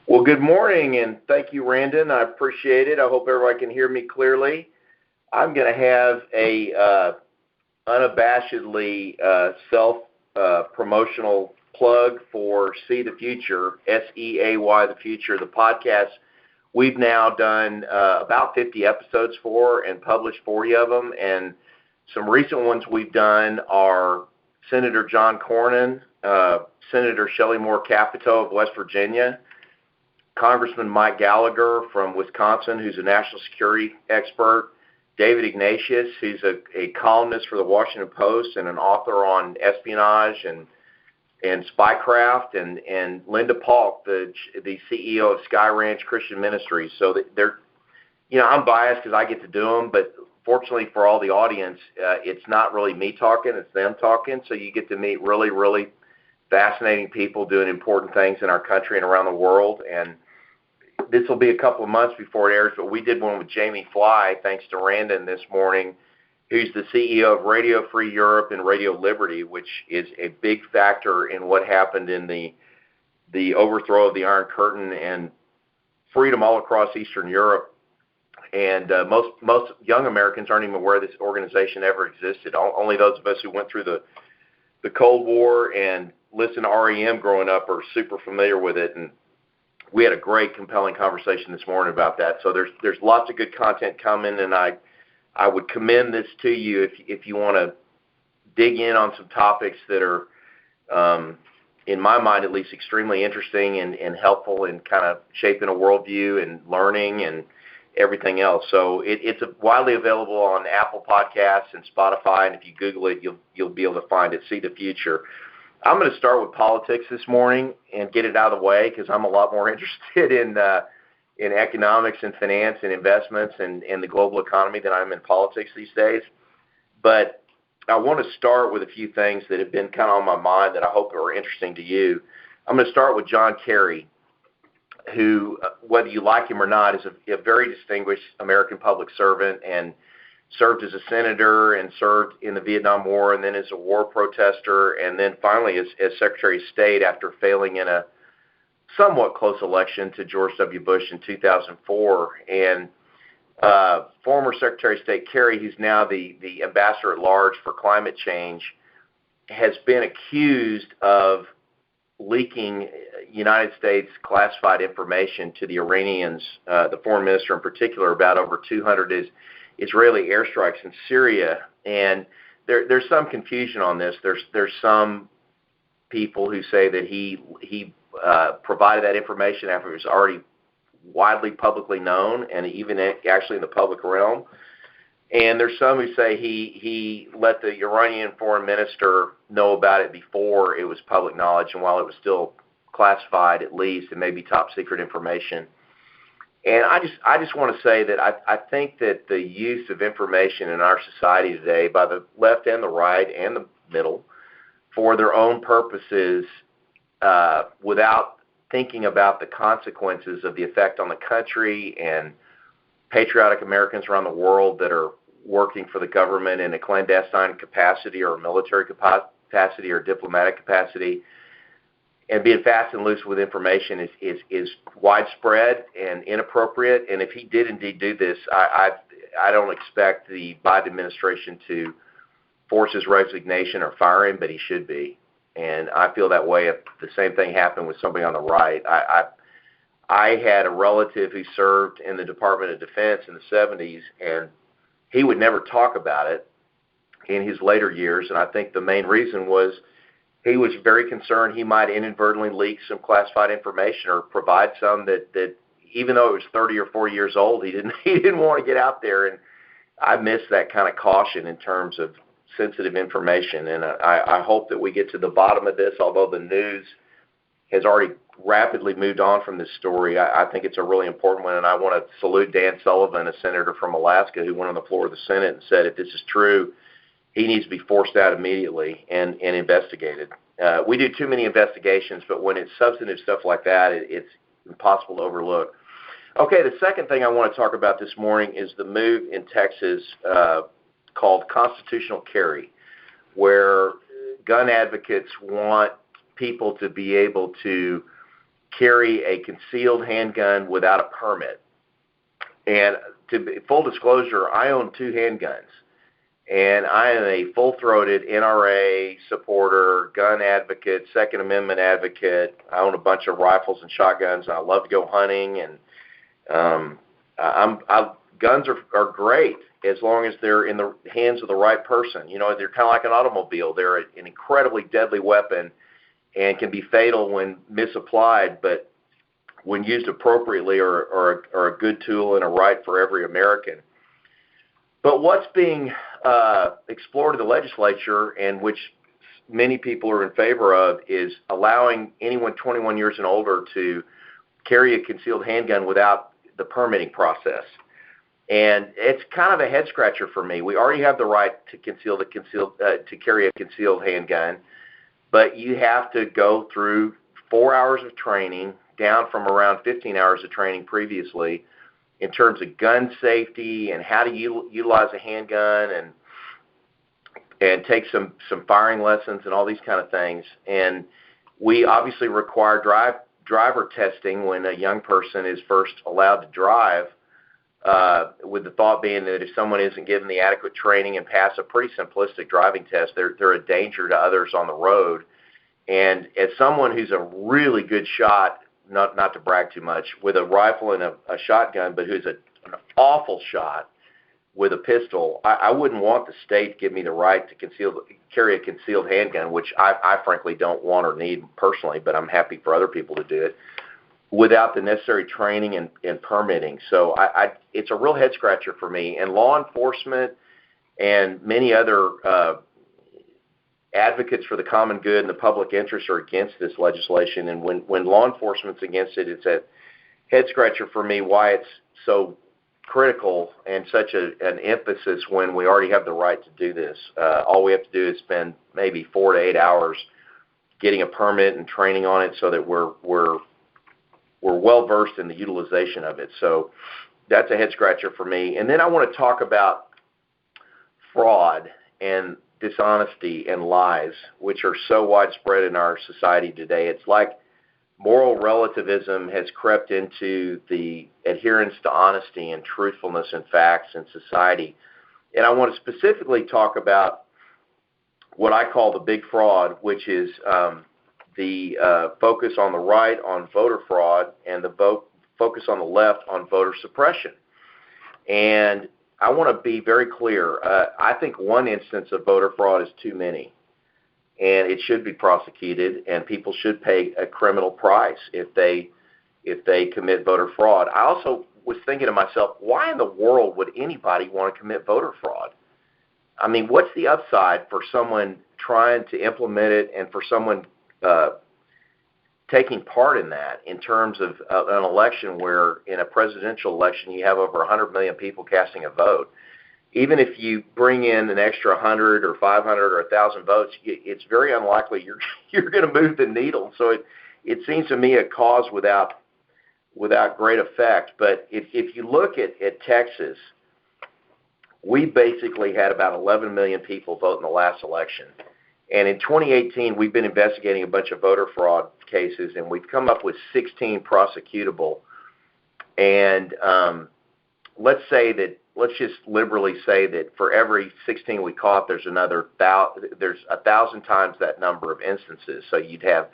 Well, good morning, and thank you, Randon. I appreciate it. I hope everybody can hear me clearly. I'm going to have a unabashedly self-promotional plug for See the Future, SEAY the Future, the podcast we've now done about 50 episodes for and published 40 of them. And some recent ones we've done are Senator John Cornyn, Senator Shelley Moore Capito of West Virginia, Congressman Mike Gallagher from Wisconsin, who's a national security expert, David Ignatius, who's a columnist for the Washington Post and an author on espionage and spycraft, and Linda Polk, the CEO of Sky Ranch Christian Ministries. So they're, I'm biased because I get to do them, but fortunately for all the audience, it's not really me talking, it's them talking. So you get to meet really, really fascinating people doing important things in our country and around the world. And this will be a couple of months before it airs, but we did one with Jamie Fly, thanks to Randon this morning, who's the CEO of Radio Free Europe and Radio Liberty, which is a big factor in what happened in the overthrow of the Iron Curtain and freedom all across Eastern Europe. And most young Americans aren't even aware this organization ever existed. Only those of us who went through the Cold War and listened to REM growing up are super familiar with it. And we had a great, compelling conversation this morning about that. So there's lots of good content coming, and I would commend this to you if you want to dig in on some topics that are, in my mind at least, extremely interesting and helpful in kind of shaping a worldview and learning and everything else. So it's widely available on Apple Podcasts and Spotify, and if you Google it, you'll be able to find it. See the Future. I'm going to start with politics this morning and get it out of the way because I'm a lot more interested in economics and finance and investments and the global economy than I'm in politics these days. But I want to start with a few things that have been kind of on my mind that I hope are interesting to you. I'm going to start with John Kerry, who, whether you like him or not, is a very distinguished American public servant and served as a senator and served in the Vietnam War and then as a war protester and then finally as Secretary of State after failing in a somewhat close election to George W. Bush in 2004. And former Secretary of State Kerry, who's now the ambassador at large for climate change, has been accused of leaking United States classified information to the Iranians, the foreign minister in particular, about over 200 Israeli airstrikes in Syria. And there's some confusion on this. There's some people who say that he provided that information after it was already widely publicly known and even actually in the public realm. And there's some who say he let the Iranian foreign minister know about it before it was public knowledge and while it was still classified at least and maybe top secret information. And I just want to say that I think that the use of information in our society today by the left and the right and the middle for their own purposes without thinking about the consequences of the effect on the country and patriotic Americans around the world that are working for the government in a clandestine capacity or a military capacity or diplomatic capacity, and being fast and loose with information is widespread and inappropriate. And if he did indeed do this, I don't expect the Biden administration to force his resignation or fire him, but he should be. And I feel that way if the same thing happened with somebody on the right. I had a relative who served in the Department of Defense in the 70s, and he would never talk about it in his later years. And I think the main reason was he was very concerned he might inadvertently leak some classified information or provide some that even though it was 30 or 40 years old, he didn't want to get out there. And I miss that kind of caution in terms of sensitive information. And I hope that we get to the bottom of this, although the news has already rapidly moved on from this story. I think it's a really important one, and I want to salute Dan Sullivan, a senator from Alaska, who went on the floor of the Senate and said if this is true, he needs to be forced out immediately and investigated. We do too many investigations, but when it's substantive stuff like that, it's impossible to overlook. Okay, the second thing I want to talk about this morning is the move in Texas called constitutional carry, where gun advocates want people to be able to carry a concealed handgun without a permit. And full disclosure, I own 2 handguns. And I am a full-throated NRA supporter, gun advocate, Second Amendment advocate. I own a bunch of rifles and shotguns. And I love to go hunting, and guns are great as long as they're in the hands of the right person. You know, they're kind of like an automobile. They're an incredibly deadly weapon and can be fatal when misapplied, but when used appropriately are a good tool and a right for every American. But what's being explored in the legislature, and which many people are in favor of, is allowing anyone 21 years and older to carry a concealed handgun without the permitting process. And it's kind of a head scratcher for me. We already have the right to carry a concealed handgun, but you have to go through 4 hours of training, down from around 15 hours of training previously, in terms of gun safety and how to utilize a handgun, and take some firing lessons and all these kind of things. And we obviously require driver testing when a young person is first allowed to drive, with the thought being that if someone isn't given the adequate training and pass a pretty simplistic driving test, they're a danger to others on the road. And as someone who's a really good shot, not to brag too much, with a rifle and a shotgun, but who's an awful shot with a pistol, I wouldn't want the state to give me the right to carry a concealed handgun, which I frankly don't want or need personally, but I'm happy for other people to do it, without the necessary training and permitting. So it's a real head scratcher for me. And law enforcement and many other advocates for the common good and the public interest are against this legislation. And when law enforcement's against it, it's a head scratcher for me why it's so critical and such an emphasis when we already have the right to do this. All we have to do is spend maybe 4 to 8 hours getting a permit and training on it, so that we're well versed in the utilization of it. So that's a head scratcher for me. And then I want to talk about fraud and dishonesty and lies, which are so widespread in our society today. It's like moral relativism has crept into the adherence to honesty and truthfulness and facts in society. And I want to specifically talk about what I call the big fraud, which is the focus on the right on voter fraud and the focus on the left on voter suppression. And I want to be very clear. I think one instance of voter fraud is too many, and it should be prosecuted, and people should pay a criminal price if they commit voter fraud. I also was thinking to myself, why in the world would anybody want to commit voter fraud? I mean, what's the upside for someone trying to implement it and for someone taking part in that, in terms of an election where, in a presidential election, you have over 100 million people casting a vote? Even if you bring in an extra 100 or 500 or 1,000 votes, it's very unlikely you're going to move the needle. So it seems to me a cause without great effect. But if you look at Texas, we basically had about 11 million people vote in the last election. And in 2018, we've been investigating a bunch of voter fraud cases, and we've come up with 16 prosecutable. And let's just liberally say that for every 16 we caught, there's 1,000 times that number of instances. So you'd have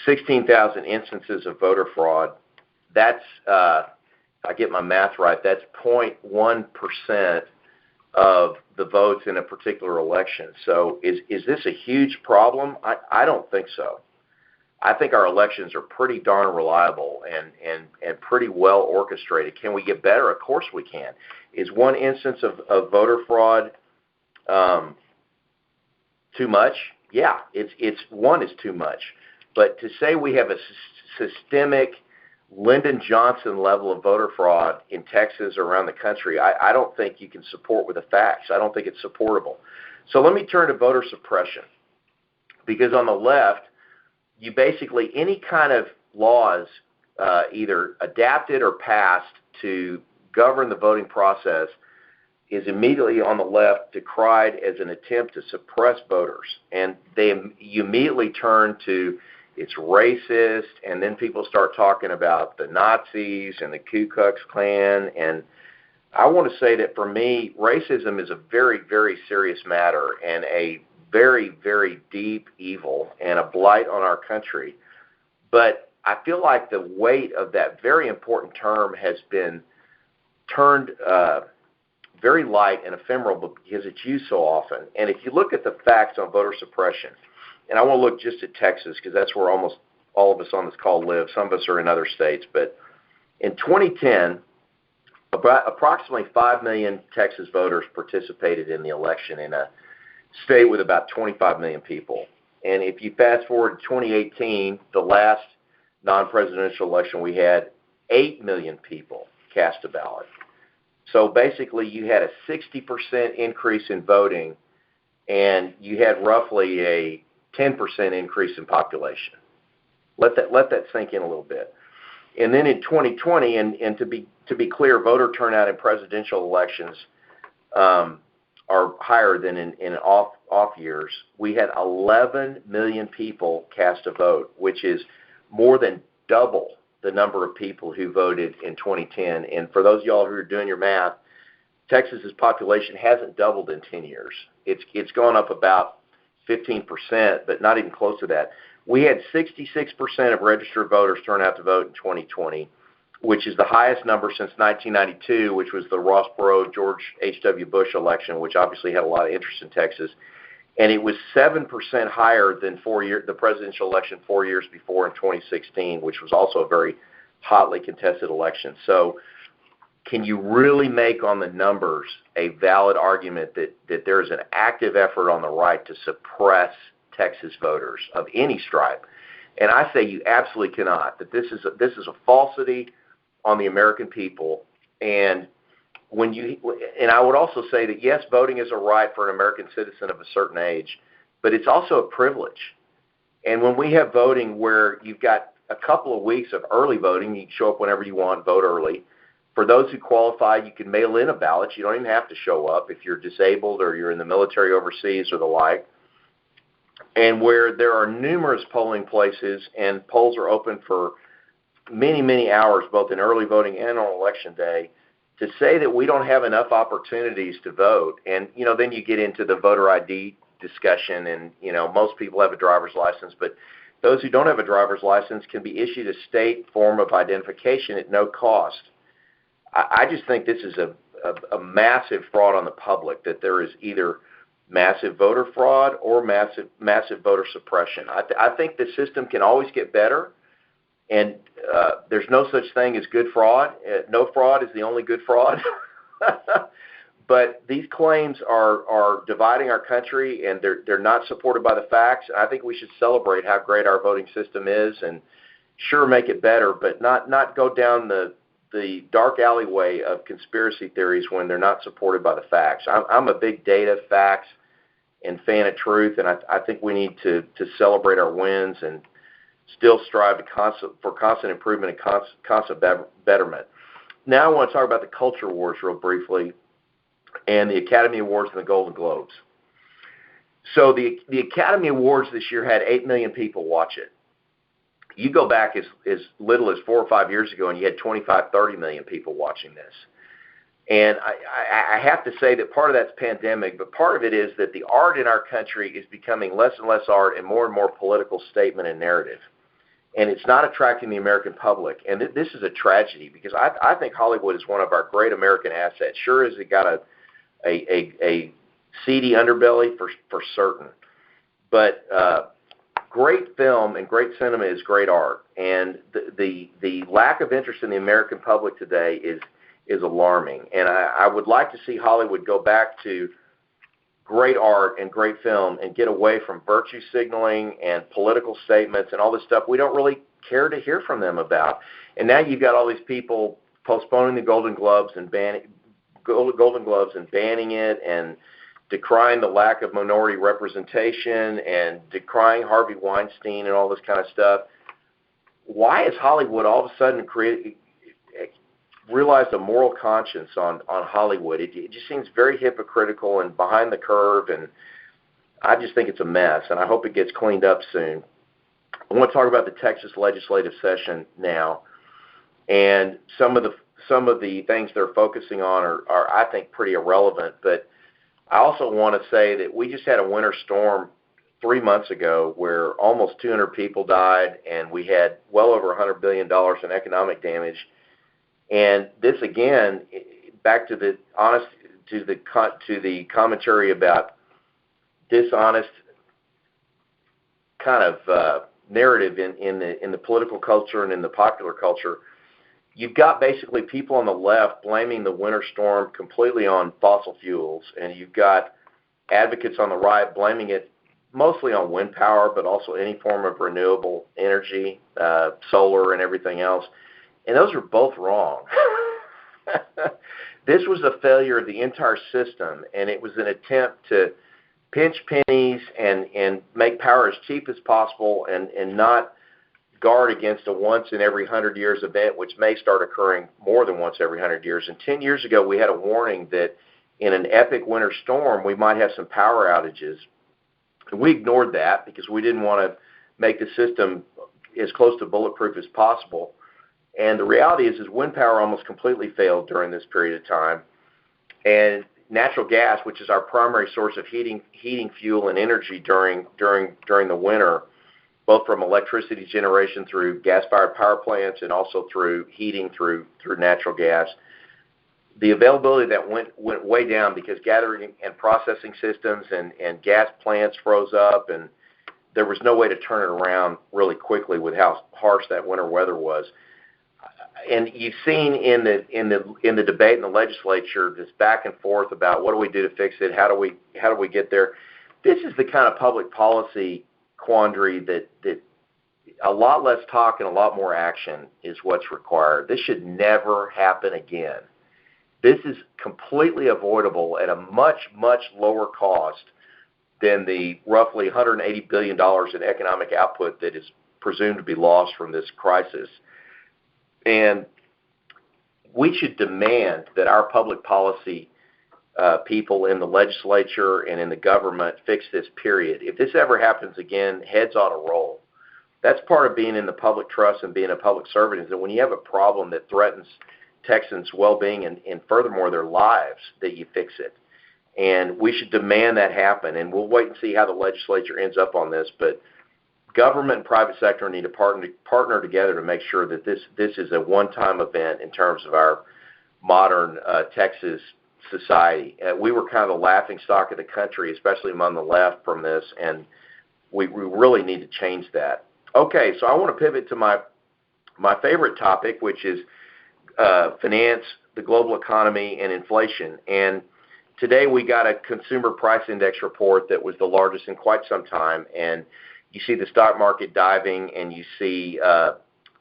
16,000 instances of voter fraud. That's, if I get my math right, that's 0.1% of the votes in a particular election. So is this a huge problem? I don't think so. I think our elections are pretty darn reliable and pretty well orchestrated. Can we get better? Of course we can. Is one instance of voter fraud too much? Yeah, one is too much. But to say we have a systemic Lyndon Johnson level of voter fraud in Texas or around the country, I don't think you can support with the facts. I don't think it's supportable. So let me turn to voter suppression. Because on the left, you basically, any kind of laws either adapted or passed to govern the voting process is immediately on the left decried as an attempt to suppress voters. And you immediately turn to, it's racist, and then people start talking about the Nazis and the Ku Klux Klan. And I want to say that for me, racism is a very, very serious matter and a very, very deep evil and a blight on our country. But I feel like the weight of that very important term has been turned very light and ephemeral because it's used so often. And if you look at the facts on voter suppression, and I want to look just at Texas because that's where almost all of us on this call live. Some of us are in other states. But in 2010, approximately 5 million Texas voters participated in the election in a state with about 25 million people. And if you fast forward to 2018, the last non-presidential election, we had 8 million people cast a ballot. So basically, you had a 60% increase in voting, and you had roughly a 10% increase in population. Let that sink in a little bit. And then in 2020, and to be clear, voter turnout in presidential elections are higher than in off years. We had 11 million people cast a vote, which is more than double the number of people who voted in 2010. And for those of y'all who are doing your math, Texas's population hasn't doubled in 10 years. It's gone up about 15%, but not even close to that. We had 66% of registered voters turn out to vote in 2020, which is the highest number since 1992, which was the Ross Perot, George H.W. Bush election, which obviously had a lot of interest in Texas. And it was 7% higher than the presidential election 4 years before in 2016, which was also a very hotly contested election. So can you really make on the numbers a valid argument that there is an active effort on the right to suppress Texas voters of any stripe? And I say you absolutely cannot, that this is a falsity on the American people. And I would also say that, yes, voting is a right for an American citizen of a certain age, but it's also a privilege. And when we have voting where you've got a couple of weeks of early voting, you can show up whenever you want, vote early. For those who qualify, you can mail in a ballot. You don't even have to show up if you're disabled or you're in the military overseas or the like. And where there are numerous polling places and polls are open for many, many hours, both in early voting and on election day, to say that we don't have enough opportunities to vote, and then you get into the voter ID discussion, and most people have a driver's license, but those who don't have a driver's license can be issued a state form of identification at no cost. I just think this is a massive fraud on the public, that there is either massive voter fraud or massive voter suppression. I think the system can always get better. And there's no such thing as good fraud. No fraud is the only good fraud. But these claims are dividing our country, and they're not supported by the facts. I think we should celebrate how great our voting system is, and sure, make it better, but not go down the dark alleyway of conspiracy theories when they're not supported by the facts. I'm a big data, facts, and fan of truth, and I think we need to celebrate our wins and still strive for constant improvement and constant betterment. Now I want to talk about the culture wars real briefly and the Academy Awards and the Golden Globes. So the Academy Awards this year had 8 million people watch it. You go back as little as 4 or 5 years ago and you had 25, 30 million people watching this. And I have to say that part of that's pandemic, but part of it is that the art in our country is becoming less and less art and more political statement and narrative. And it's not attracting the American public. And this is a tragedy because I think Hollywood is one of our great American assets. Sure as it got a seedy underbelly for certain. But great film and great cinema is great art. And the lack of interest in the American public today is alarming. And I would like to see Hollywood go back to great art and great film and get away from virtue signaling and political statements and all this stuff we don't really care to hear from them about. And now you've got all these people postponing the Golden Globes and banning it and decrying the lack of minority representation and decrying Harvey Weinstein and all this kind of stuff. Why has Hollywood all of a sudden realized a moral conscience on Hollywood? It just seems very hypocritical and behind the curve, and I just think it's a mess, and I hope it gets cleaned up soon. I want to talk about the Texas legislative session now, and some of the things they're focusing on are I think pretty irrelevant. But I also want to say that we just had a winter storm 3 months ago where almost 200 people died, and we had well over $100 billion in economic damage. And this again, back to the commentary about dishonest kind of narrative in the political culture and in the popular culture. You've got basically people on the left blaming the winter storm completely on fossil fuels, and you've got advocates on the right blaming it mostly on wind power, but also any form of renewable energy, solar and everything else. And those are both wrong. This was a failure of the entire system, and it was an attempt to pinch pennies and make power as cheap as possible and not guard against a once in every 100 years event, which may start occurring more than once every 100 years. And 10 years ago, we had a warning that in an epic winter storm, we might have some power outages. And we ignored that because we didn't want to make the system as close to bulletproof as possible. And the reality is wind power almost completely failed during this period of time. And natural gas, which is our primary source of heating fuel and energy during the winter, both from electricity generation through gas-fired power plants and also through heating through natural gas, the availability of that went way down because gathering and processing systems and gas plants froze up, and there was no way to turn it around really quickly with how harsh that winter weather was. And you've seen in the debate in the legislature this back and forth about what do we do to fix it, how do we get there. This is the kind of public policy quandary that a lot less talk and a lot more action is what's required. This should never happen again. This is completely avoidable at a much, much lower cost than the roughly $180 billion in economic output that is presumed to be lost from this crisis. And we should demand that our public policy people in the legislature and in the government fix this, period. If this ever happens again, heads ought to roll. That's part of being in the public trust and being a public servant, is that when you have a problem that threatens Texans' well-being and furthermore their lives, that you fix it. And we should demand that happen. And we'll wait and see how the legislature ends up on this. But government and private sector need to partner together to make sure that this is a one-time event in terms of our modern Texas society. We were kind of the laughingstock of the country, especially among the left, from this, and we really need to change that. Okay, so I want to pivot to my favorite topic, which is finance, the global economy, and inflation. And today we got a consumer price index report that was the largest in quite some time, and you see the stock market diving, and you see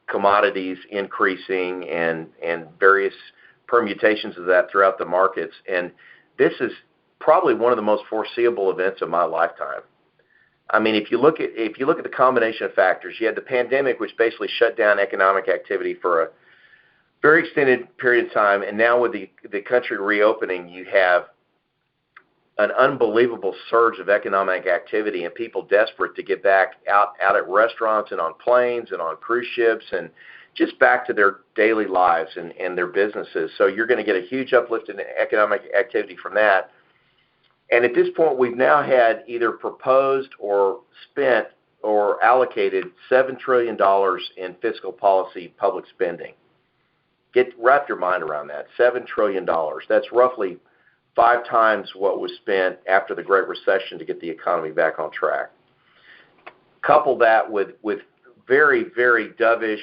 commodities increasing and various permutations of that throughout the markets. And this is probably one of the most foreseeable events of my lifetime. I mean, if you look at the combination of factors, you had the pandemic, which basically shut down economic activity for a very extended period of time, and now with the country reopening, you have an unbelievable surge of economic activity and people desperate to get back out at restaurants and on planes and on cruise ships and just back to their daily lives and their businesses. So you're going to get a huge uplift in economic activity from that. And at this point, we've now had either proposed or spent or allocated $7 trillion in fiscal policy public spending. Wrap your mind around that, $7 trillion. That's roughly 5 times what was spent after the Great Recession to get the economy back on track. Couple that with very, very dovish,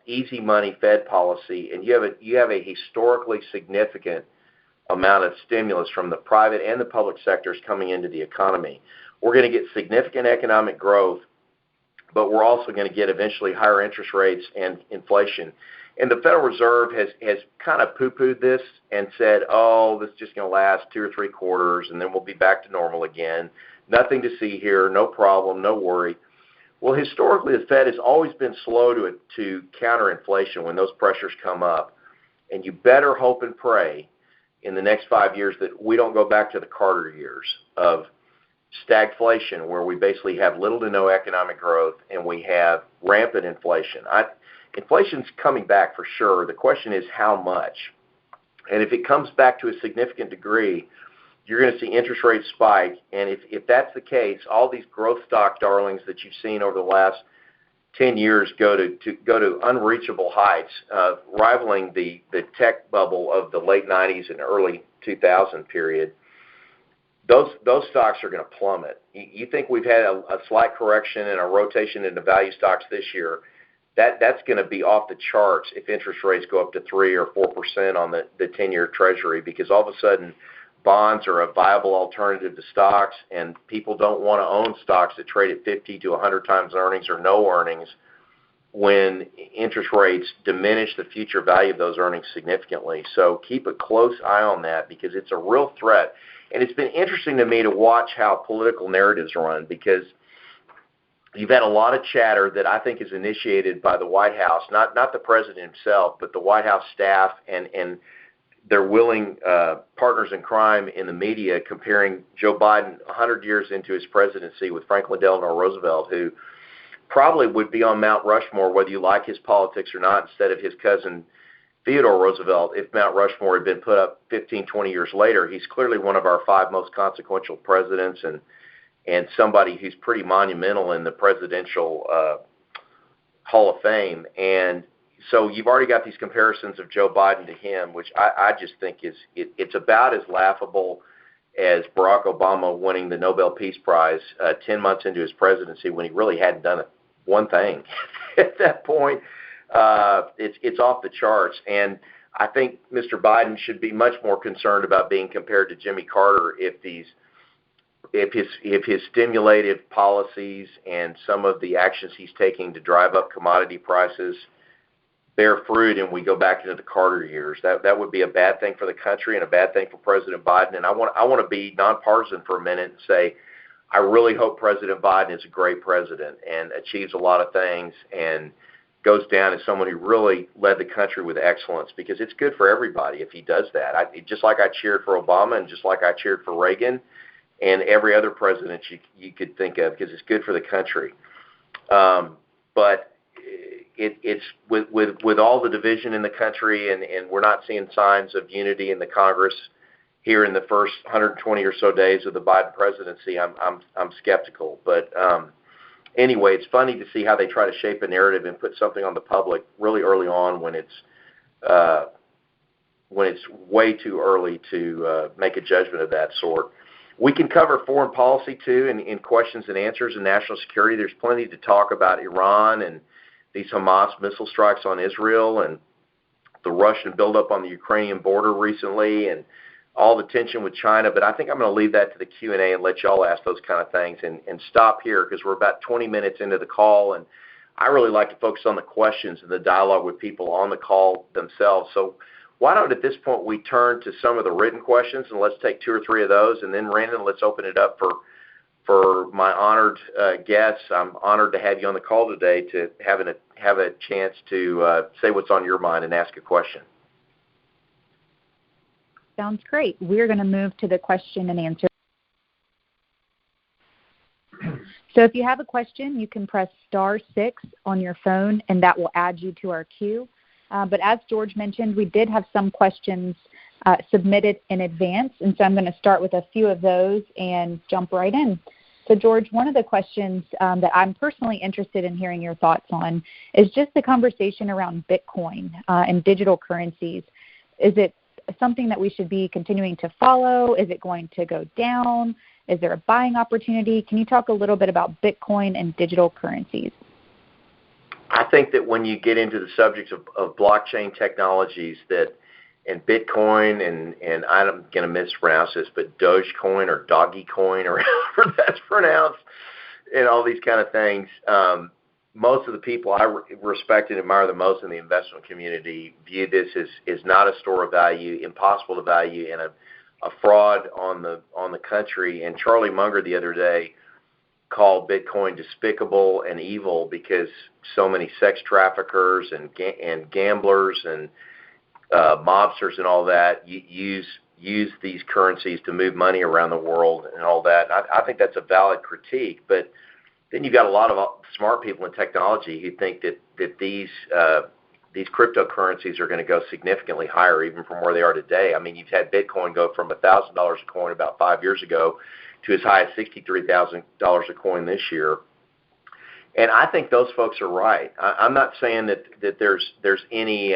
easy money Fed policy, and you have a historically significant amount of stimulus from the private and the public sectors coming into the economy. We're going to get significant economic growth, but we're also going to get eventually higher interest rates and inflation. And the Federal Reserve has kind of poo-pooed this and said, oh, this is just going to last 2 or 3 quarters, and then we'll be back to normal again. Nothing to see here, no problem, no worry. Well, historically, the Fed has always been slow to counter inflation when those pressures come up. And you better hope and pray in the next 5 years that we don't go back to the Carter years of stagflation, where we basically have little to no economic growth and we have rampant inflation. Inflation's coming back for sure. The question is how much. And if it comes back to a significant degree, you're going to see interest rates spike. And if that's the case, all these growth stock darlings that you've seen over the last 10 years go to unreachable heights, rivaling the tech bubble of the late 90s and early 2000 period. Those stocks are going to plummet. You think we've had a slight correction and a rotation into value stocks this year? That's going to be off the charts if interest rates go up to 3 or 4% on the 10-year Treasury, because all of a sudden bonds are a viable alternative to stocks, and people don't want to own stocks that trade at 50 to 100 times earnings or no earnings when interest rates diminish the future value of those earnings significantly. So keep a close eye on that, because it's a real threat. And it's been interesting to me to watch how political narratives run, because you've had a lot of chatter that I think is initiated by the White House, not the president himself, but the White House staff and their willing partners in crime in the media, comparing Joe Biden 100 years into his presidency with Franklin Delano Roosevelt, who probably would be on Mount Rushmore, whether you like his politics or not, instead of his cousin Theodore Roosevelt. If Mount Rushmore had been put up 15, 20 years later, he's clearly one of our 5 most consequential presidents, and somebody who's pretty monumental in the presidential Hall of Fame. And so you've already got these comparisons of Joe Biden to him, which I just think it's about as laughable as Barack Obama winning the Nobel Peace Prize 10 months into his presidency when he really hadn't done one thing. At that point, it's off the charts. And I think Mr. Biden should be much more concerned about being compared to Jimmy Carter if his stimulative policies and some of the actions he's taking to drive up commodity prices bear fruit and we go back into the Carter years. That would be a bad thing for the country and a bad thing for President Biden. And I want to be nonpartisan for a minute and say I really hope President Biden is a great president and achieves a lot of things and goes down as someone who really led the country with excellence, because it's good for everybody if he does that. Just like I cheered for Obama and just like I cheered for Reagan and every other president you could think of, because it's good for the country. But it's with all the division in the country, and we're not seeing signs of unity in the Congress here in the first 120 or so days of the Biden presidency. I'm skeptical. But anyway, it's funny to see how they try to shape a narrative and put something on the public really early on when it's way too early to make a judgment of that sort. We can cover foreign policy, too, in questions and answers and national security. There's plenty to talk about Iran and these Hamas missile strikes on Israel and the Russian buildup on the Ukrainian border recently and all the tension with China. But I think I'm going to leave that to the Q&A and let y'all ask those kind of things and stop here, because we're about 20 minutes into the call, and I really like to focus on the questions and the dialogue with people on the call themselves. So why don't, at this point, we turn to some of the written questions, and let's take 2 or 3 of those, and then, Brandon, let's open it up for my honored guests. I'm honored to have you on the call today to have a chance to say what's on your mind and ask a question. Sounds great. We're going to move to the question and answer. So if you have a question, you can press *6 on your phone, and that will add you to our queue. But as George mentioned, we did have some questions submitted in advance, and so I'm going to start with a few of those and jump right in. So, George, one of the questions that I'm personally interested in hearing your thoughts on is just the conversation around Bitcoin and digital currencies. Is it something that we should be continuing to follow? Is it going to go down? Is there a buying opportunity? Can you talk a little bit about Bitcoin and digital currencies? I think that when you get into the subjects of blockchain technologies and Bitcoin and I'm going to mispronounce this, but Dogecoin or Doggycoin or however that's pronounced, and all these kind of things, most of the people I respect and admire the most in the investment community view this as not a store of value, impossible to value, and a fraud on the country. And Charlie Munger the other day called Bitcoin despicable and evil because so many sex traffickers and gamblers and mobsters and all that use use these currencies to move money around the world and all that. I think that's a valid critique, but then you've got a lot of smart people in technology who think that these cryptocurrencies are going to go significantly higher even from where they are today. I mean, you've had Bitcoin go from $1,000 a coin about 5 years ago to as high as $63,000 a coin this year. And I think those folks are right. I'm not saying that there's any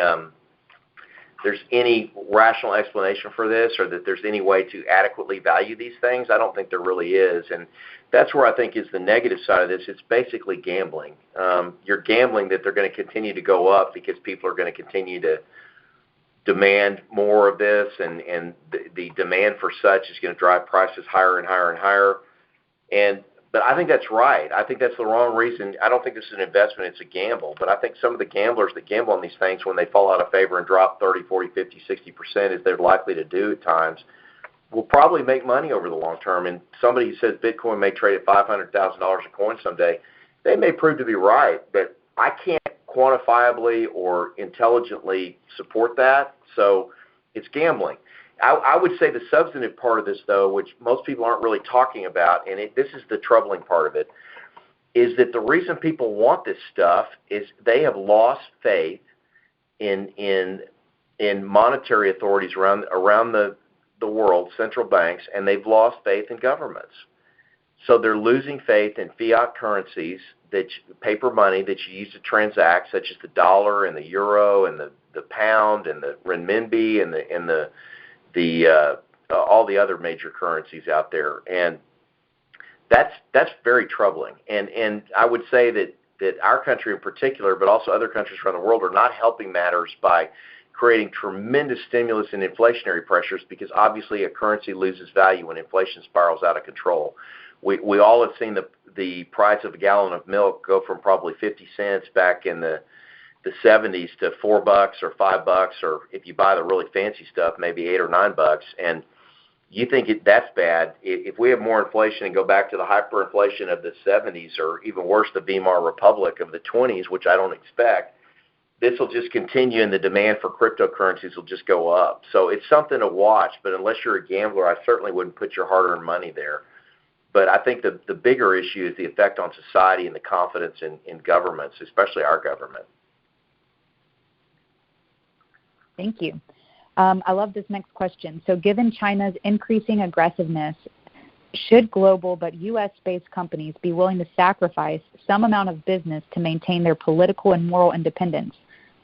rational explanation for this, or that there's any way to adequately value these things. I don't think there really is. And that's where I think is the negative side of this. It's basically gambling. You're gambling that they're going to continue to go up because people are going to continue to demand more of this, and the demand for such is going to drive prices higher and higher and higher. But I think that's right. I think that's the wrong reason. I don't think this is an investment. It's a gamble. But I think some of the gamblers that gamble on these things, when they fall out of favor and drop 30, 40, 50, 60%, as they're likely to do at times, will probably make money over the long term. And somebody who says Bitcoin may trade at $500,000 a coin someday, they may prove to be right. But I can't quantifiably or intelligently support that. So it's gambling. I would say the substantive part of this, though, which most people aren't really talking about, and this is the troubling part of it, is that the reason people want this stuff is they have lost faith in monetary authorities around the world, central banks, and they've lost faith in governments. So they're losing faith in fiat currencies, paper money that you use to transact, such as the dollar and the euro and the pound and the renminbi and all the other major currencies out there, and that's very troubling. And I would say that our country in particular, but also other countries around the world, are not helping matters by creating tremendous stimulus and inflationary pressures, because obviously a currency loses value when inflation spirals out of control. We all have seen the price of a gallon of milk go from probably 50 cents back in the 70s to $4 or $5, or if you buy the really fancy stuff, maybe $8 or $9. And you think that's bad. If we have more inflation and go back to the hyperinflation of the 70s, or even worse, the Weimar Republic of the 20s, which I don't expect, this will just continue, and the demand for cryptocurrencies will just go up. So it's something to watch, but unless you're a gambler, I certainly wouldn't put your hard-earned money there. But I think the bigger issue is the effect on society and the confidence in governments, especially our government. Thank you. I love this next question. So given China's increasing aggressiveness, should global but U.S.-based companies be willing to sacrifice some amount of business to maintain their political and moral independence?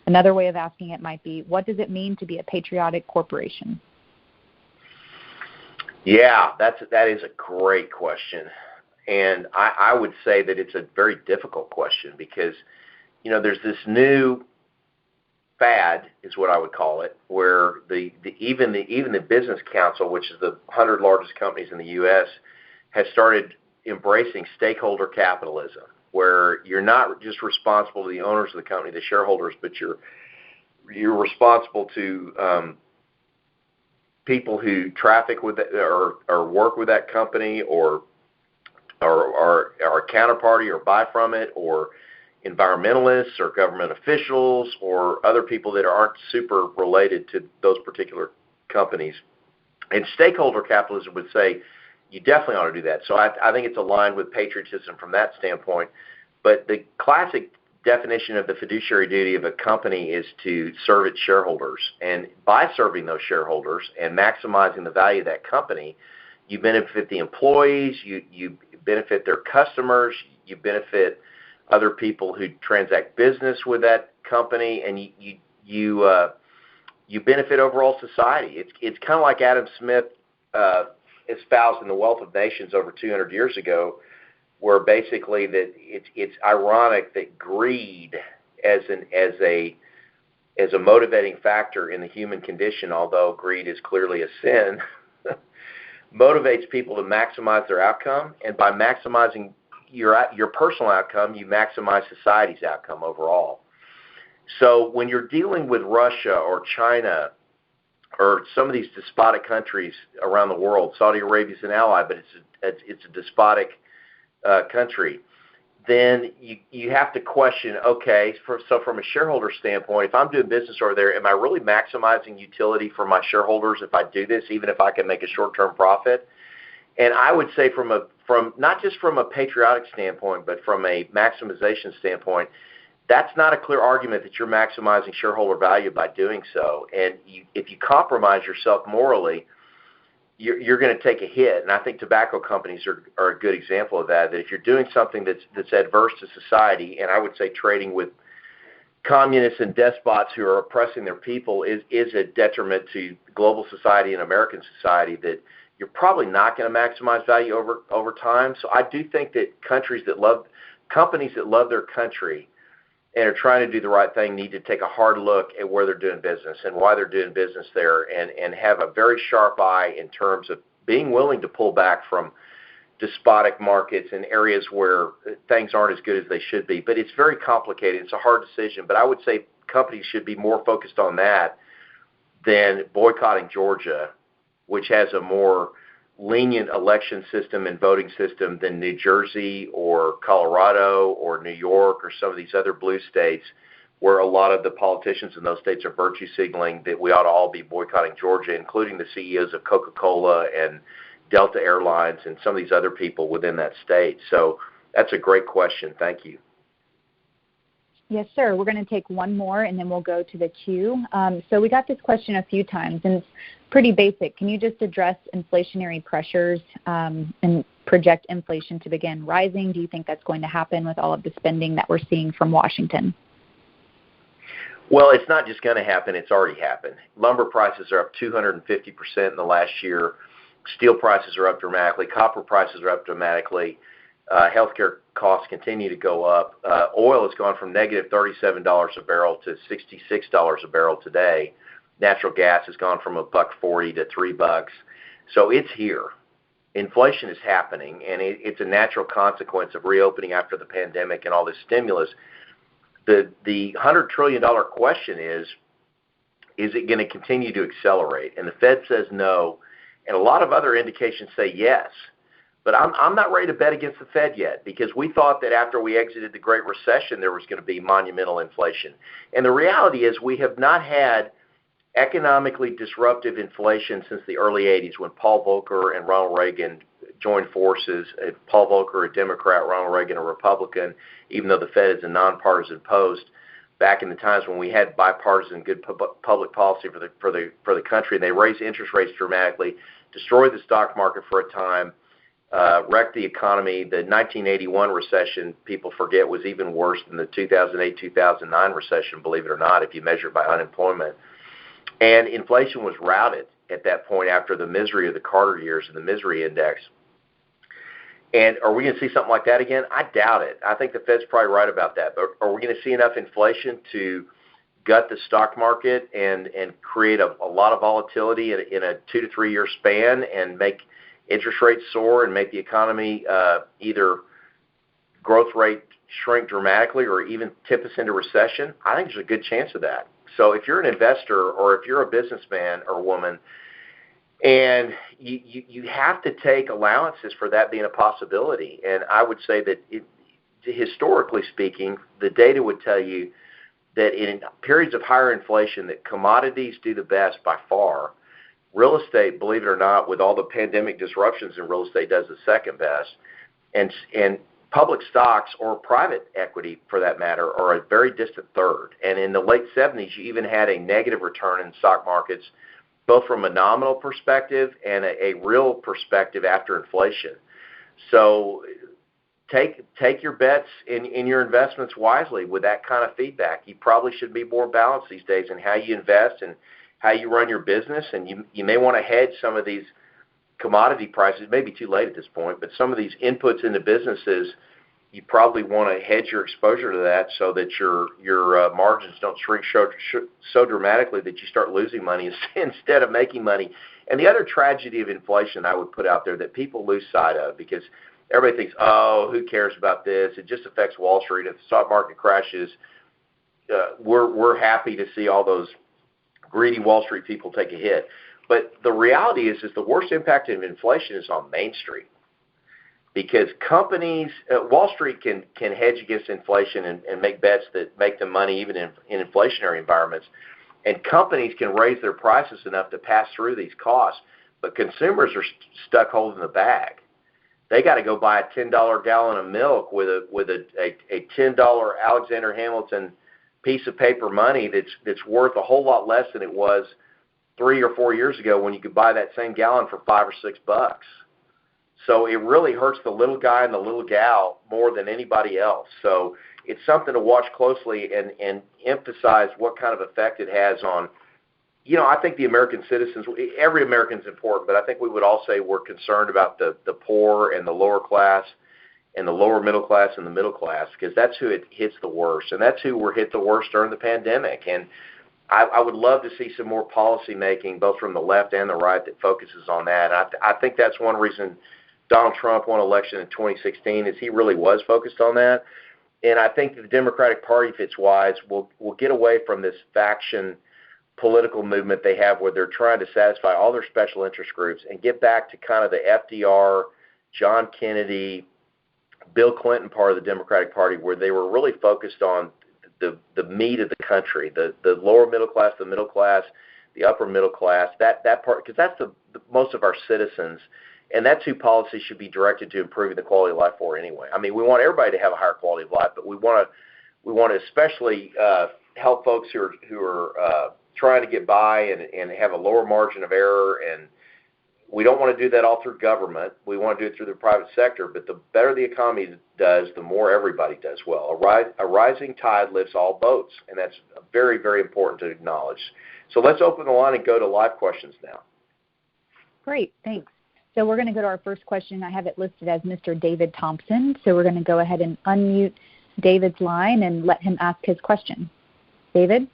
Another way of asking it might be, what does it mean to be a patriotic corporation? Yeah, that is a great question. And I would say that it's a very difficult question, because, there's this new fad, is what I would call it, where even the Business Council, which is the 100 largest companies in the U.S., has started embracing stakeholder capitalism, where you're not just responsible to the owners of the company, the shareholders, but you're responsible to people who traffic with it, or work with that company, or are a counterparty or buy from it, or environmentalists or government officials or other people that aren't super related to those particular companies. And stakeholder capitalism would say you definitely ought to do that. So I think it's aligned with patriotism from that standpoint. But the classic definition of the fiduciary duty of a company is to serve its shareholders. And by serving those shareholders and maximizing the value of that company, you benefit the employees, you benefit their customers, you benefit other people who transact business with that company, and you benefit overall society. It's kind of like Adam Smith espoused in The Wealth of Nations over 200 years ago, where basically that it's ironic that greed as a motivating factor in the human condition, although greed is clearly a sin, motivates people to maximize their outcome, and by maximizing your personal outcome, you maximize society's outcome overall. So when you're dealing with Russia or China or some of these despotic countries around the world, Saudi Arabia is an ally, but it's a despotic country, then you have to question, okay, so from a shareholder standpoint, if I'm doing business over there, am I really maximizing utility for my shareholders if I do this, even if I can make a short-term profit? And I would say from not just from a patriotic standpoint, but from a maximization standpoint, that's not a clear argument that you're maximizing shareholder value by doing so. And if you compromise yourself morally, you're going to take a hit. And I think tobacco companies are a good example of that, that if you're doing something that's adverse to society, and I would say trading with communists and despots who are oppressing their people is a detriment to global society and American society, that you're probably not going to maximize value over time. So I do think that companies that love their country and are trying to do the right thing need to take a hard look at where they're doing business and why they're doing business there, and have a very sharp eye in terms of being willing to pull back from despotic markets in areas where things aren't as good as they should be. But it's very complicated. It's a hard decision. But I would say companies should be more focused on that than boycotting Georgia, which has a more lenient election system and voting system than New Jersey or Colorado or New York or some of these other blue states, where a lot of the politicians in those states are virtue signaling that we ought to all be boycotting Georgia, including the CEOs of Coca-Cola and Delta Airlines and some of these other people within that state. So that's a great question. Thank you. Yes, sir. We're going to take one more, and then we'll go to the queue. So we got this question a few times, and it's pretty basic. Can you just address inflationary pressures and project inflation to begin rising? Do you think that's going to happen with all of the spending that we're seeing from Washington? Well, it's not just going to happen. It's already happened. Lumber prices are up 250% in the last year. Steel prices are up dramatically. Copper prices are up dramatically. Healthcare costs continue to go up. Oil has gone from negative $37 a barrel to $66 a barrel today. Natural gas has gone from $1.40 to $3. So it's here. Inflation is happening, and it's a natural consequence of reopening after the pandemic and all this stimulus. The $100 trillion question is it going to continue to accelerate? And the Fed says no, and a lot of other indications say yes. But I'm not ready to bet against the Fed yet, because we thought that after we exited the Great Recession, there was going to be monumental inflation. And the reality is we have not had economically disruptive inflation since the early 80s, when Paul Volcker and Ronald Reagan joined forces. Paul Volcker, a Democrat, Ronald Reagan, a Republican, even though the Fed is a nonpartisan post. Back in the times when we had bipartisan good public policy for the country, and they raised interest rates dramatically, destroyed the stock market for a time, wrecked the economy. The 1981 recession, people forget, was even worse than the 2008-2009 recession, believe it or not, if you measure it by unemployment. And inflation was routed at that point after the misery of the Carter years and the misery index. And are we going to see something like that again? I doubt it. I think the Fed's probably right about that. But are we going to see enough inflation to gut the stock market and create a lot of volatility in a 2 to 3 year span and make interest rates soar and make the economy either growth rate shrink dramatically or even tip us into recession? I think there's a good chance of that. So if you're an investor or if you're a businessman or woman, and you have to take allowances for that being a possibility. And I would say that historically speaking, the data would tell you that in periods of higher inflation, that commodities do the best by far. Real estate, believe it or not, with all the pandemic disruptions in real estate, does the second best. And public stocks, or private equity for that matter, are a very distant third. And in the late 70s, you even had a negative return in stock markets, both from a nominal perspective and a real perspective after inflation. So take your bets in your investments wisely with that kind of feedback. You probably should be more balanced these days in how you invest and how you run your business, and you may want to hedge some of these commodity prices. It may be too late at this point, but some of these inputs into businesses, you probably want to hedge your exposure to that so that your margins don't shrink so dramatically that you start losing money instead of making money. And the other tragedy of inflation I would put out there that people lose sight of, because everybody thinks, oh, who cares about this? It just affects Wall Street. If the stock market crashes, we're happy to see all those greedy Wall Street people take a hit. But the reality is the worst impact of inflation is on Main Street. because companies, Wall Street can hedge against inflation and make bets that make them money even in inflationary environments. And companies can raise their prices enough to pass through these costs, but consumers are stuck holding the bag. They got to go buy a $10 gallon of milk with a $10 Alexander Hamilton piece of paper money that's worth a whole lot less than it was 3 or 4 years ago when you could buy that same gallon for $5 or $6. So it really hurts the little guy and the little gal more than anybody else. So it's something to watch closely and emphasize what kind of effect it has on, I think the American citizens, every American's important, but I think we would all say we're concerned about the poor and the lower class and the lower middle class and the middle class, because that's who it hits the worst. And that's who were hit the worst during the pandemic. And I would love to see some more policy making, both from the left and the right, that focuses on that. I think that's one reason Donald Trump won election in 2016, is he really was focused on that. And I think the Democratic Party, if it's wise, will get away from this faction political movement they have where they're trying to satisfy all their special interest groups and get back to kind of the FDR, John Kennedy, Bill Clinton part of the Democratic Party, where they were really focused on the meat of the country, the lower middle class, the middle class, the upper middle class, that part, because that's the most of our citizens, and that's who policy should be directed to, improving the quality of life for anyway. I mean, we want everybody to have a higher quality of life, but we want to especially help folks who are trying to get by and have a lower margin of error, and we don't want to do that all through government. We want to do it through the private sector, but the better the economy does, the more everybody does well. A rising tide lifts all boats, and that's very, very important to acknowledge. So let's open the line and go to live questions now. Great, thanks. So we're going to go to our first question. I have it listed as Mr. David Thompson, so we're going to go ahead and unmute David's line and let him ask his question. David?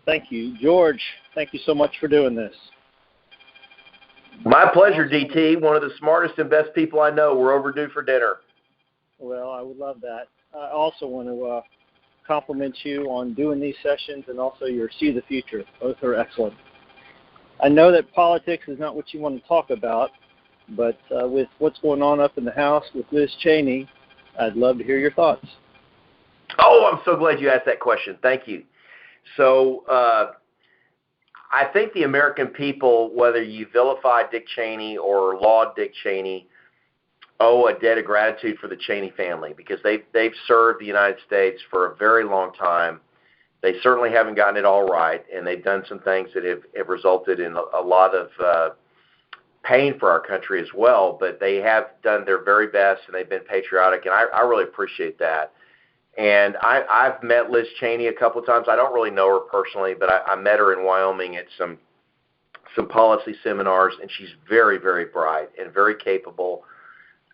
Thank you. George, thank you so much for doing this. My pleasure, DT. One of the smartest and best people I know. We're overdue for dinner. Well, I would love that. I also want to compliment you on doing these sessions and also your See the Future. Both are excellent. I know that politics is not what you want to talk about, but with what's going on up in the House with Liz Cheney, I'd love to hear your thoughts. Oh, I'm so glad you asked that question. Thank you. So I think the American people, whether you vilify Dick Cheney or laud Dick Cheney, owe a debt of gratitude for the Cheney family, because they've served the United States for a very long time. They certainly haven't gotten it all right, and they've done some things that have resulted in a lot of pain for our country as well, but they have done their very best, and they've been patriotic, and I really appreciate that. And I've met Liz Cheney a couple of times. I don't really know her personally, but I met her in Wyoming at some policy seminars, and she's very, very bright and very capable.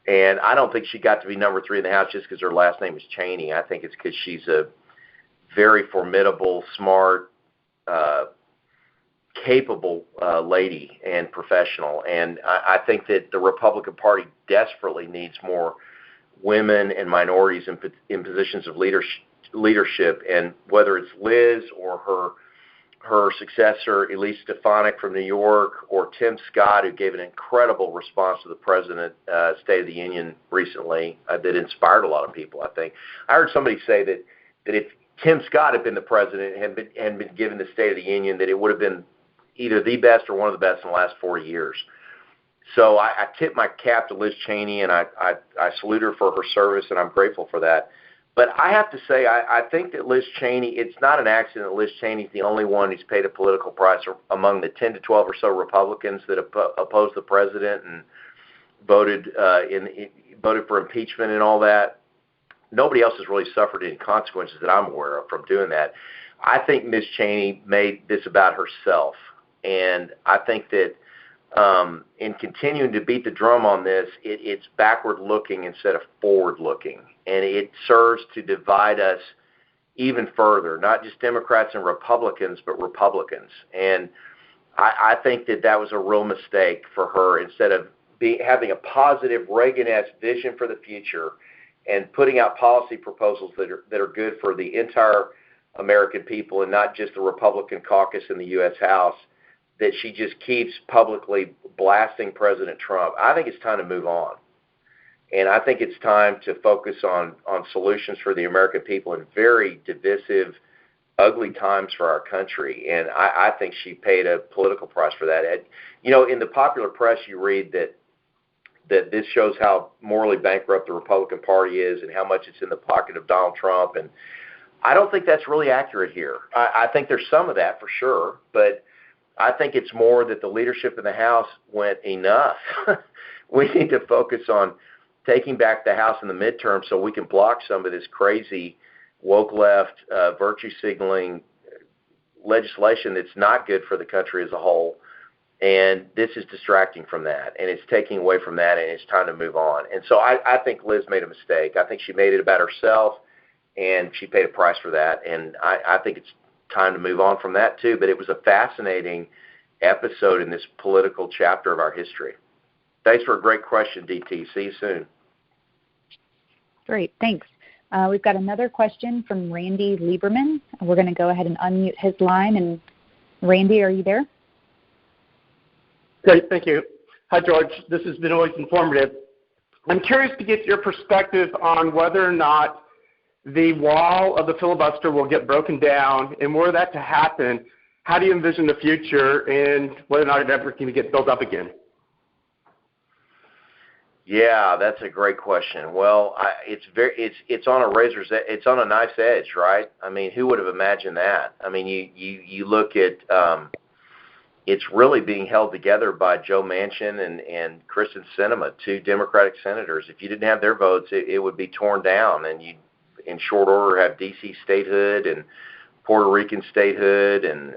And I don't think she got to be number 3 in the House just because her last name is Cheney. I think it's because she's a very formidable, smart, capable lady and professional. And I think that the Republican Party desperately needs more women and minorities in positions of leadership, and whether it's Liz or her successor, Elise Stefanik from New York, or Tim Scott, who gave an incredible response to the President State of the Union recently that inspired a lot of people, I think. I heard somebody say that if Tim Scott had been the President and been given the State of the Union, that it would have been either the best or one of the best in the last 40 years. So I tip my cap to Liz Cheney, and I salute her for her service, and I'm grateful for that. But I have to say, I think that Liz Cheney, it's not an accident that Liz Cheney is the only one who's paid a political price among the 10 to 12 or so Republicans that opposed the president and voted for impeachment and all that. Nobody else has really suffered any consequences that I'm aware of from doing that. I think Ms. Cheney made this about herself, and I think that in continuing to beat the drum on this, it's backward-looking instead of forward-looking, and it serves to divide us even further, not just Democrats and Republicans, but Republicans. And I think that was a real mistake for her. Instead of having a positive Reagan-esque vision for the future and putting out policy proposals that are good for the entire American people and not just the Republican caucus in the U.S. House, that she just keeps publicly blasting President Trump. I think it's time to move on. And I think it's time to focus on solutions for the American people in very divisive, ugly times for our country. And I think she paid a political price for that. And, in the popular press, you read that this shows how morally bankrupt the Republican Party is and how much it's in the pocket of Donald Trump. And I don't think that's really accurate here. I think there's some of that for sure, but I think it's more that the leadership in the House went, enough. We need to focus on taking back the House in the midterm so we can block some of this crazy woke left virtue signaling legislation that's not good for the country as a whole. And this is distracting from that, and it's taking away from that, and it's time to move on. And so I think Liz made a mistake. I think she made it about herself, and she paid a price for that. And I think it's time to move on from that too. But it was a fascinating episode in this political chapter of our history. Thanks for a great question, DT. See you soon. Great, thanks. We've got another question from Randy Lieberman. We're going to go ahead and unmute his line. And Randy, are you there? Great, thank you. Hi, George. This has been always informative. I'm curious to get your perspective on whether or not the wall of the filibuster will get broken down, and were that to happen, how do you envision the future and whether or not it ever can get built up again? Yeah, that's a great question. Well, it's on a it's on a knife's edge, right? I mean, who would have imagined that? I mean, you look at it's really being held together by Joe Manchin and Kristen Sinema, two Democratic senators. If you didn't have their votes, it would be torn down, and you'd, in short order, have D.C. statehood and Puerto Rican statehood, and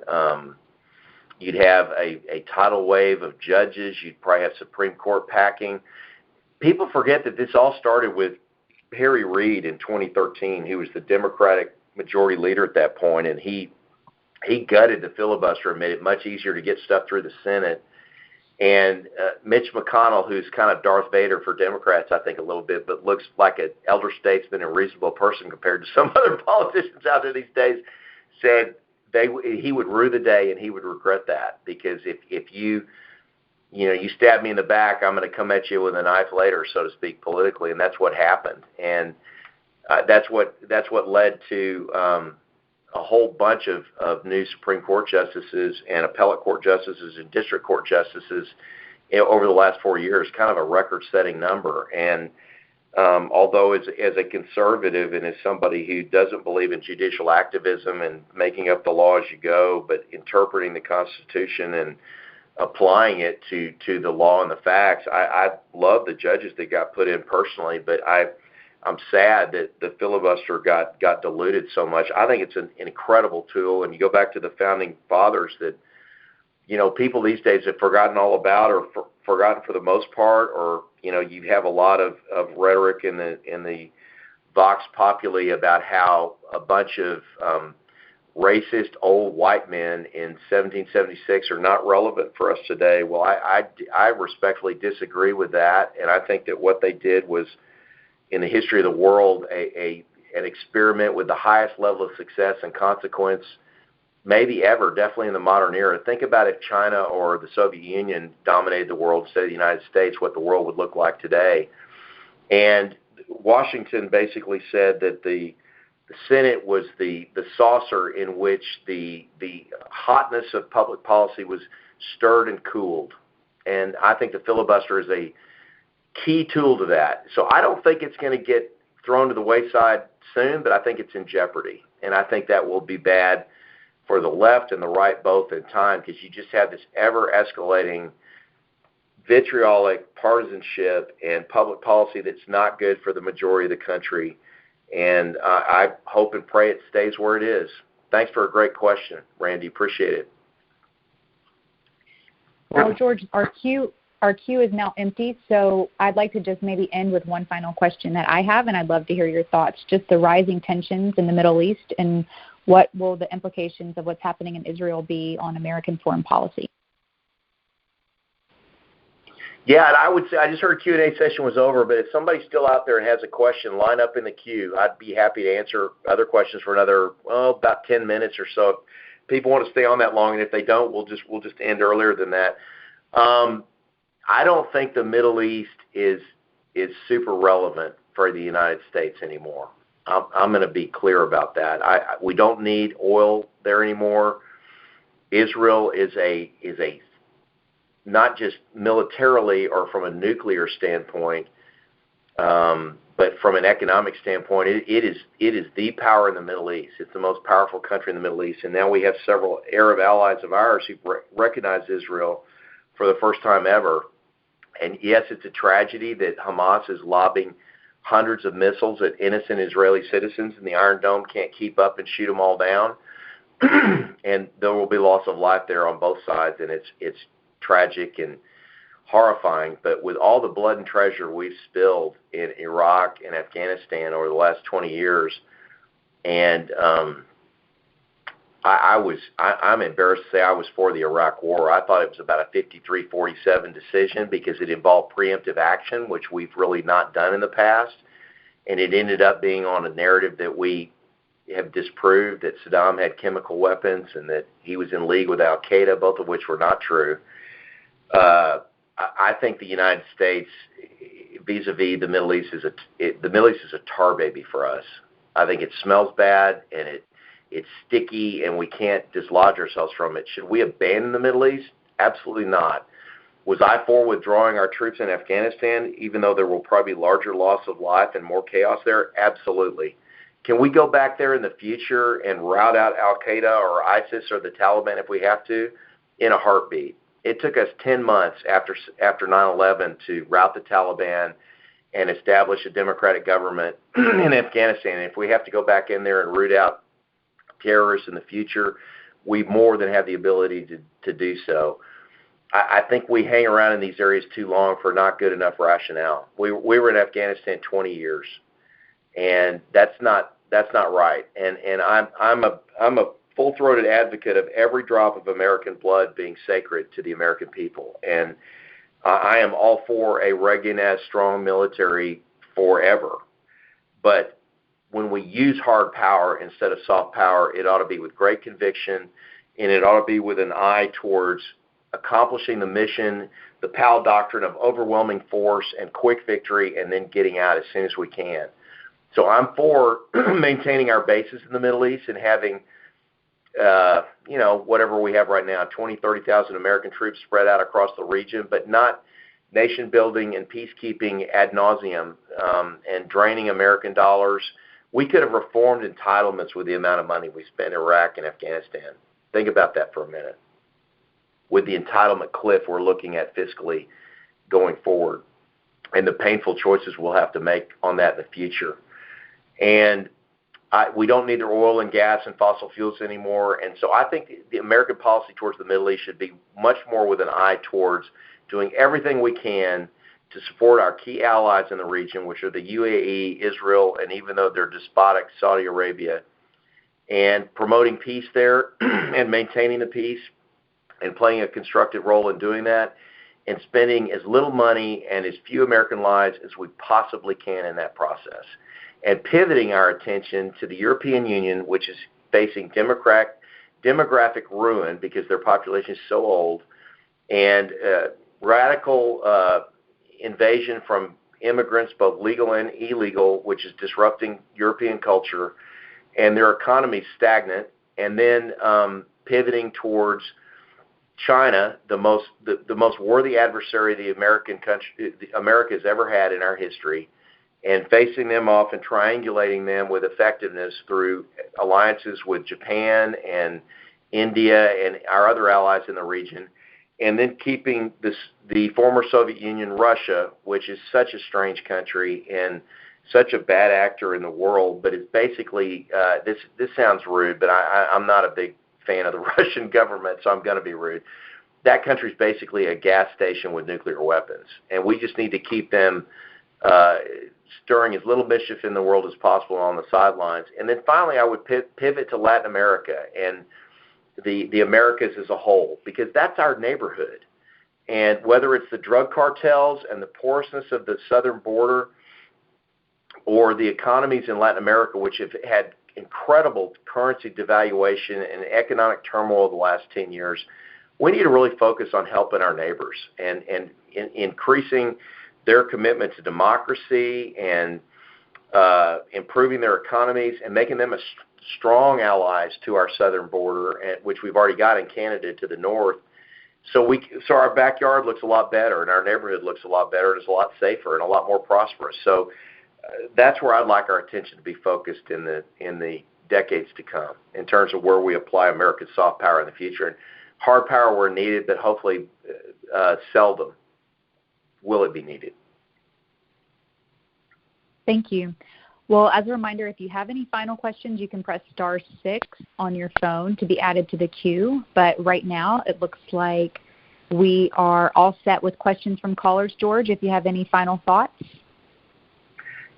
you'd have a tidal wave of judges. You'd probably have Supreme Court packing. People forget that this all started with Harry Reid in 2013, who was the Democratic majority leader at that point, and he gutted the filibuster and made it much easier to get stuff through the Senate. And Mitch McConnell, who's kind of Darth Vader for Democrats, I think, a little bit, but looks like an elder statesman and reasonable person compared to some other politicians out there these days, said he would rue the day and he would regret that, because if you stab me in the back, I'm going to come at you with a knife later, so to speak, politically, and that's what happened. And that's what led to a whole bunch of new Supreme Court justices and appellate court justices and district court justices over the last 4 years, kind of a record-setting number. And although as a conservative and as somebody who doesn't believe in judicial activism and making up the law as you go, but interpreting the Constitution and applying it to the law and the facts, I love the judges that got put in personally, but I'm sad that the filibuster got diluted so much. I think it's an incredible tool, and you go back to the founding fathers that, people these days have forgotten all about, or forgotten for the most part, or, you have a lot of rhetoric in the vox populi about how a bunch of racist old white men in 1776 are not relevant for us today. Well, I respectfully disagree with that, and I think that what they did was, in the history of the world, an experiment with the highest level of success and consequence maybe ever, definitely in the modern era. Think about if China or the Soviet Union dominated the world instead of the United States, what the world would look like today. And Washington basically said that the Senate was the saucer in which the hotness of public policy was stirred and cooled. And I think the filibuster is a key tool to that. So I don't think it's going to get thrown to the wayside soon, but I think it's in jeopardy. And I think that will be bad for the left and the right both in time, because you just have this ever-escalating vitriolic partisanship and public policy that's not good for the majority of the country. And I hope and pray it stays where it is. Thanks for a great question, Randy. Appreciate it. Well, George, our queue is now empty, so I'd like to just maybe end with one final question that I have, and I'd love to hear your thoughts. Just the rising tensions in the Middle East, and what will the implications of what's happening in Israel be on American foreign policy? Yeah, and I would say, I just heard Q&A session was over, but if somebody's still out there and has a question, line up in the queue. I'd be happy to answer other questions for another, about 10 minutes or so. If people want to stay on that long, and if they don't, we'll just end earlier than that. I don't think the Middle East is is super relevant for the United States anymore. I'm going to be clear about that. We don't need oil there anymore. Israel is a not just militarily or from a nuclear standpoint, but from an economic standpoint, it is the power in the Middle East. It's the most powerful country in the Middle East, and now we have several Arab allies of ours who recognize Israel for the first time ever. And yes, it's a tragedy that Hamas is lobbing hundreds of missiles at innocent Israeli citizens, and the Iron Dome can't keep up and shoot them all down. And there will be loss of life there on both sides, and it's tragic and horrifying. But with all the blood and treasure we've spilled in Iraq and Afghanistan over the last 20 years, and I'm embarrassed to say I was for the Iraq War. I thought it was about a 53-47 decision because it involved preemptive action, which we've really not done in the past. And it ended up being on a narrative that we have disproved, that Saddam had chemical weapons and that he was in league with al-Qaeda, both of which were not true. I think the United States, vis-a-vis the Middle East, the Middle East is a tar baby for us. I think it smells bad, and it's sticky, and we can't dislodge ourselves from it. Should we abandon the Middle East? Absolutely not. Was I for withdrawing our troops in Afghanistan, even though there will probably be larger loss of life and more chaos there? Absolutely. Can we go back there in the future and rout out al-Qaeda or ISIS or the Taliban if we have to? In a heartbeat. It took us 10 months after 9/11 to rout the Taliban and establish a democratic government in Afghanistan. And if we have to go back in there and root out terrorists in the future, we more than have the ability to do so. I think we hang around in these areas too long for not good enough rationale. We were in Afghanistan 20 years, and that's not right. And I'm a full-throated advocate of every drop of American blood being sacred to the American people. And I am all for a Reagan-esque strong military forever. But when we use hard power instead of soft power, it ought to be with great conviction, and it ought to be with an eye towards accomplishing the mission, the Powell doctrine of overwhelming force and quick victory, and then getting out as soon as we can. So I'm for maintaining our bases in the Middle East and having whatever we have right now, 20, 30,000 American troops spread out across the region, but not nation building and peacekeeping ad nauseum and draining American dollars. We could have reformed entitlements with the amount of money we spent in Iraq and Afghanistan. Think about that for a minute. With the entitlement cliff we're looking at fiscally going forward, and the painful choices we'll have to make on that in the future. And we don't need their oil and gas and fossil fuels anymore. And so I think the American policy towards the Middle East should be much more with an eye towards doing everything we can to support our key allies in the region, which are the UAE, Israel, and even though they're despotic, Saudi Arabia, and promoting peace there and maintaining the peace and playing a constructive role in doing that, and spending as little money and as few American lives as we possibly can in that process. And pivoting our attention to the European Union, which is facing demographic ruin because their population is so old, and radical invasion from immigrants, both legal and illegal, which is disrupting European culture, and their economy is stagnant, and then pivoting towards China, the most worthy adversary America has ever had in our history, and facing them off and triangulating them with effectiveness through alliances with Japan and India and our other allies in the region, and then keeping the former Soviet Union, Russia, which is such a strange country and such a bad actor in the world, but it's basically, this sounds rude, but I'm not a big fan of the Russian government, so I'm going to be rude. That country's basically a gas station with nuclear weapons, and we just need to keep them stirring as little mischief in the world as possible on the sidelines. And then finally, I would pivot to Latin America and the Americas as a whole, because that's our neighborhood. And whether it's the drug cartels and the porousness of the southern border, or the economies in Latin America, which have had incredible currency devaluation and economic turmoil the last 10 years, we need to really focus on helping our neighbors and increasing their commitment to democracy and improving their economies and making them strong allies to our southern border, which we've already got in Canada to the north. So our backyard looks a lot better, and our neighborhood looks a lot better, and it's a lot safer and a lot more prosperous. So that's where I'd like our attention to be focused in the decades to come, in terms of where we apply American soft power in the future. And hard power where needed, but hopefully seldom will it be needed. Thank you. Well, as a reminder, if you have any final questions, you can press *6 on your phone to be added to the queue. But right now, it looks like we are all set with questions from callers. George, if you have any final thoughts?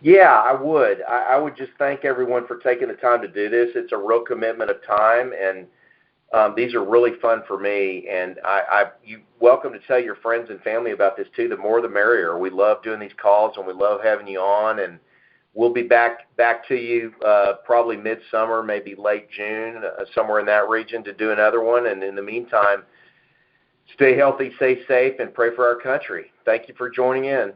Yeah, I would. I would just thank everyone for taking the time to do this. It's a real commitment of time, and these are really fun for me. And you're welcome to tell your friends and family about this too. The more the merrier. We love doing these calls, and we love having you on. And we'll be back to you probably midsummer, maybe late June, somewhere in that region, to do another one. And in the meantime, stay healthy, stay safe, and pray for our country. Thank you for joining in.